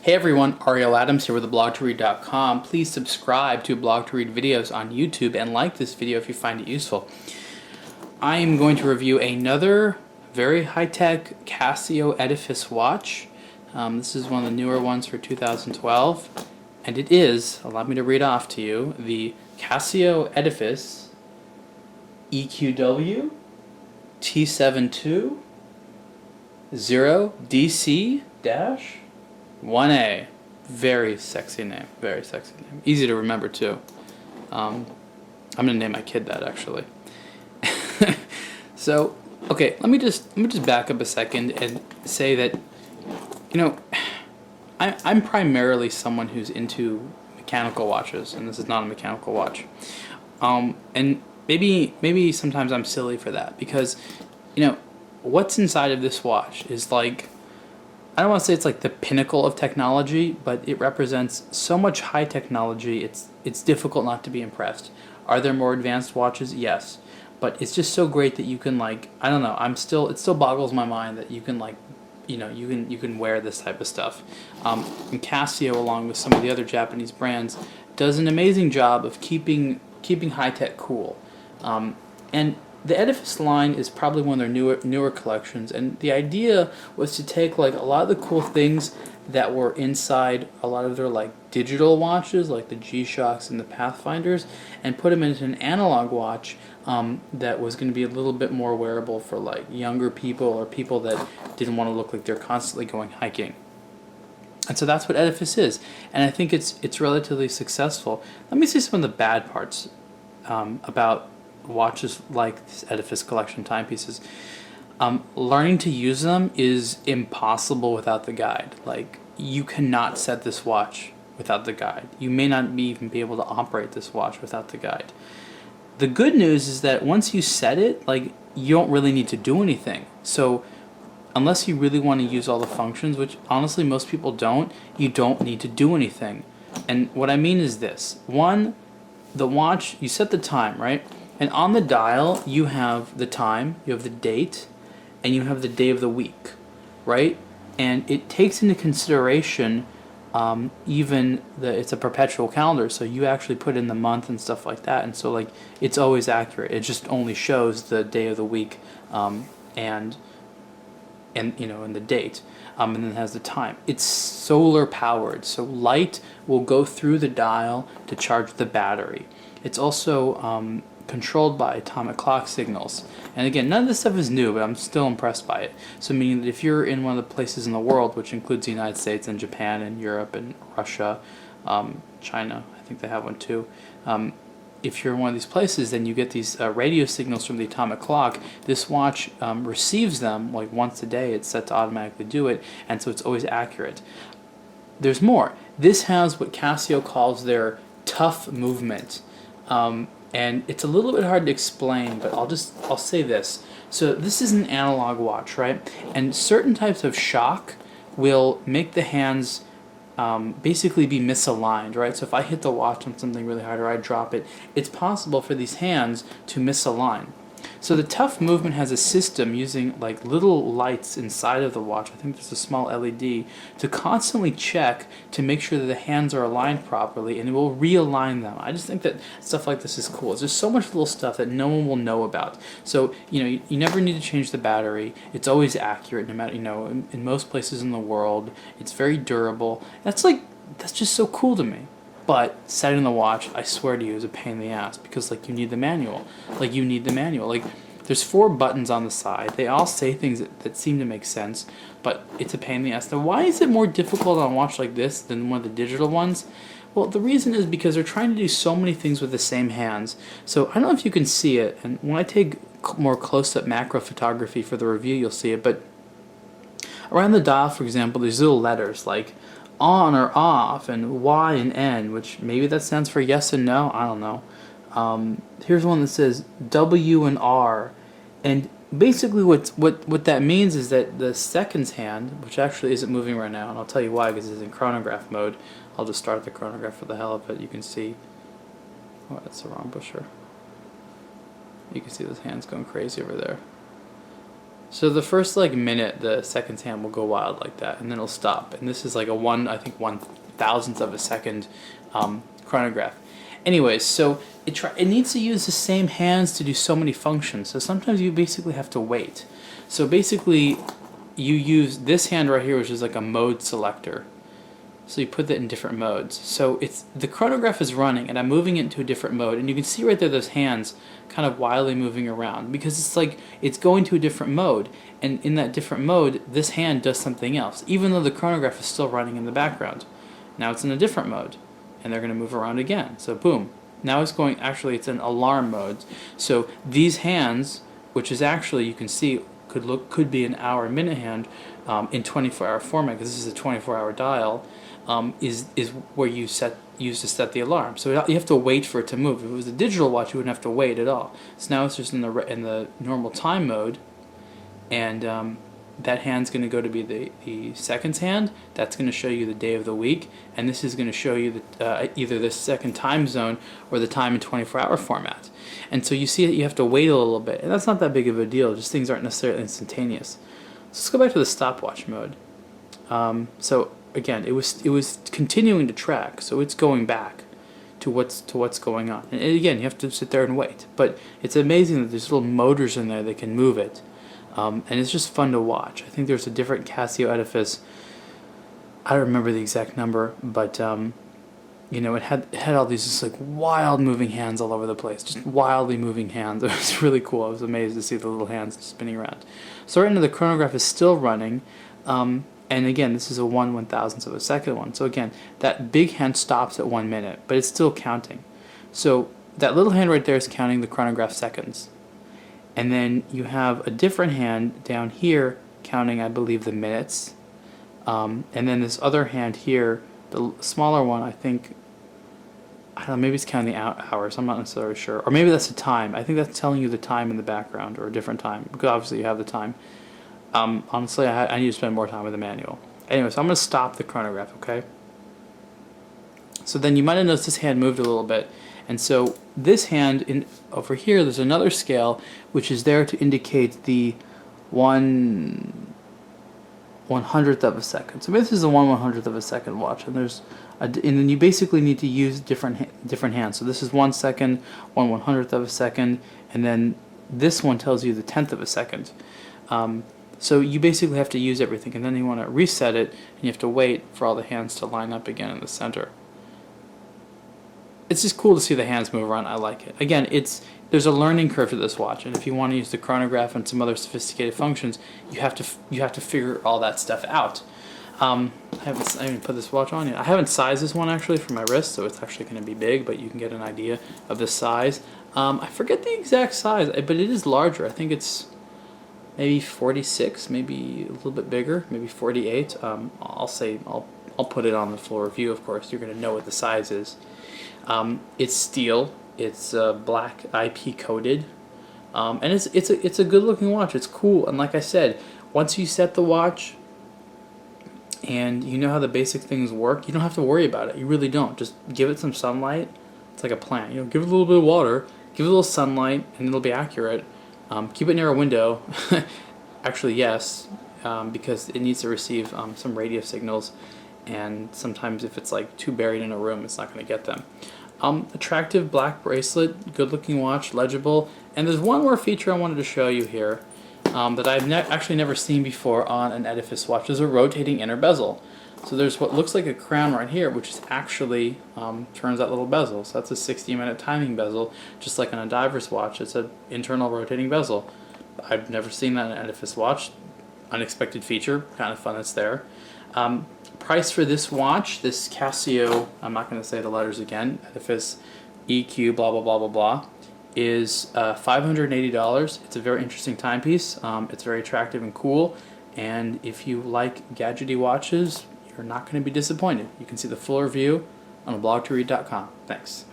Hey everyone, Ariel Adams here with blog2read.com. Please subscribe to Blog to Read videos on YouTube and like this video if you find it useful. I am going to review another very high-tech Casio Edifice watch. This is one of the newer ones for 2012, and it is, allow me to read off to you, the Casio Edifice EQWT720DC-1A. Very sexy name. Very sexy name. Easy to remember too. I'm gonna name my kid that actually. So, okay, let me just back up a second and say that, you know, I'm primarily someone who's into mechanical watches, and this is not a mechanical watch. And maybe sometimes I'm silly for that because, you know, what's inside of this watch is like, I don't want to say it's like the pinnacle of technology, but it represents so much high technology, it's difficult not to be impressed. Are there more advanced watches? Yes. But it's just so great that you can, like, I don't know, it still boggles my mind that you can, like, you know, you can wear this type of stuff. And Casio, along with some of the other Japanese brands, does an amazing job of keeping high tech cool. And the Edifice line is probably one of their newer collections, and the idea was to take like a lot of the cool things that were inside a lot of their like digital watches, like the G-Shocks and the Pathfinders, and put them into an analog watch that was going to be a little bit more wearable for like younger people or people that didn't want to look like they're constantly going hiking. And so that's what Edifice is, and I think it's relatively successful. Let me say some of the bad parts about watches like this Edifice collection timepieces. Learning to use them is impossible without the guide. Like, you cannot set this watch without the guide. You may not even be able to operate this watch without the guide. The good news is that once you set it, like, you don't really need to do anything. So unless you really want to use all the functions, which honestly most people don't, you don't need to do anything. And what I mean is this. One, the watch, you set the time, right? And on the dial, you have the time, you have the date, and you have the day of the week, right? And it takes into consideration it's a perpetual calendar, so you actually put in the month and stuff like that, and so like it's always accurate. It just only shows the day of the week and you know, and the date, and then it has the time. It's solar powered, so light will go through the dial to charge the battery. It's also controlled by atomic clock signals. And again, none of this stuff is new, but I'm still impressed by it. So meaning that if you're in one of the places in the world, which includes the United States and Japan and Europe and Russia, China, I think they have one too. If you're in one of these places, then you get these radio signals from the atomic clock. This watch receives them like once a day. It's set to automatically do it, and so it's always accurate. There's more. This has what Casio calls their tough movement. And it's a little bit hard to explain, but I'll say this. So this is an analog watch, right? And certain types of shock will make the hands basically be misaligned, right? So if I hit the watch on something really hard or I drop it, it's possible for these hands to misalign. So the tough movement has a system using like little lights inside of the watch. I think there's a small LED to constantly check to make sure that the hands are aligned properly, and it will realign them. I just think that stuff like this is cool. There's so much little stuff that no one will know about. So, you know, you never need to change the battery. It's always accurate, no matter, you know, in most places in the world. It's very durable. That's just so cool to me. But setting the watch, I swear to you, is a pain in the ass because, like, you need the manual. Like, there's 4 buttons on the side. They all say things that seem to make sense, but it's a pain in the ass. Now, why is it more difficult on a watch like this than one of the digital ones? Well, the reason is because they're trying to do so many things with the same hands. So I don't know if you can see it, and when I take more close-up macro photography for the review, you'll see it, but around the dial, for example, there's little letters like on or off and Y and N, which maybe that stands for yes and no, I don't know. Here's one that says W and R, and basically what that means is that the seconds hand, which actually isn't moving right now, and I'll tell you why, because it's in chronograph mode. I'll just start the chronograph for the hell of it. You can see, oh, that's the wrong pusher. You can see those hands going crazy over there. So the first like minute, the seconds hand will go wild like that, and then it'll stop. And this is like a I think 1,000th of a second chronograph. Anyways, so it needs to use the same hands to do so many functions. So sometimes you basically have to wait. So basically, you use this hand right here, which is like a mode selector. So you put that in different modes. So the chronograph is running, and I'm moving it into a different mode, and you can see right there those hands kind of wildly moving around because it's like it's going to a different mode, and in that different mode, this hand does something else, even though the chronograph is still running in the background. Now it's in a different mode, and they're going to move around again. So boom. Now it's going. Actually, it's in alarm mode. So these hands, which is actually you can see could be an hour-minute hand in 24-hour format because this is a 24-hour dial. Is where you use to set the alarm. So you have to wait for it to move. If it was a digital watch, you wouldn't have to wait at all. So now it's just in the normal time mode, and that hand's going to go to be the seconds hand. That's going to show you the day of the week, and this is going to show you either the second time zone or the time in 24-hour format. And so you see that you have to wait a little bit, and that's not that big of a deal. Just things aren't necessarily instantaneous. So let's go back to the stopwatch mode. So again, it was continuing to track, so it's going back to what's going on. And again, you have to sit there and wait. But it's amazing that there's little motors in there that can move it, and it's just fun to watch. I think there's a different Casio Edifice. I don't remember the exact number, but you know, it had all these just like wild moving hands all over the place, just wildly moving hands. It was really cool. I was amazed to see the little hands spinning around. So right now the chronograph is still running. And again, this is a 1/1000th of a second one. So again, that big hand stops at 1 minute, but it's still counting. So that little hand right there is counting the chronograph seconds. And then you have a different hand down here counting, I believe, the minutes. And then this other hand here, the smaller one, I think, I don't know, maybe it's counting the hours. I'm not necessarily sure. Or maybe that's the time. I think that's telling you the time in the background, or a different time, because obviously you have the time. Honestly, I need to spend more time with the manual. Anyway, so I'm going to stop the chronograph, okay? So then you might have noticed this hand moved a little bit. And so this hand, over here, there's another scale, which is there to indicate the 1/100th of a second. So this is a 1/100th of a second watch. And and then you basically need to use different hands. So this is 1 second, 1/100th of a second, and then this one tells you the 10th of a second. So you basically have to use everything, and then you want to reset it, and you have to wait for all the hands to line up again in the center. It's just cool to see the hands move around. I like it. Again, there's a learning curve to this watch, and if you want to use the chronograph and some other sophisticated functions, you have to figure all that stuff out. I haven't put this watch on yet. I haven't sized this one actually for my wrist, so it's actually going to be big, but you can get an idea of the size. I forget the exact size, but it is larger. I think it's maybe 46, maybe a little bit bigger, maybe 48. I'll put it on the full review. Of course, you're going to know what the size is. It's steel. It's black IP coated, and it's a good looking watch. It's cool, and like I said, once you set the watch and you know how the basic things work, you don't have to worry about it. You really don't. Just give it some sunlight. It's like a plant. You know, give it a little bit of water, give it a little sunlight, and it'll be accurate. Keep it near a window. Actually, yes, because it needs to receive some radio signals, and sometimes if it's like too buried in a room, it's not going to get them. Attractive black bracelet, good looking watch, legible, and there's one more feature I wanted to show you here that I've actually never seen before on an Edifice watch. There's a rotating inner bezel. So there's what looks like a crown right here, which is actually turns that little bezel. So that's a 60-minute timing bezel, just like on a diver's watch. It's an internal rotating bezel. I've never seen that in an Edifice watch. Unexpected feature, kind of fun that's there. Price for this watch, this Casio, I'm not going to say the letters again, Edifice EQ blah blah blah blah blah, is $580. It's a very interesting timepiece. It's very attractive and cool, and if you like gadgety watches, you're not going to be disappointed. You can see the full review on blogtoread.com. Thanks.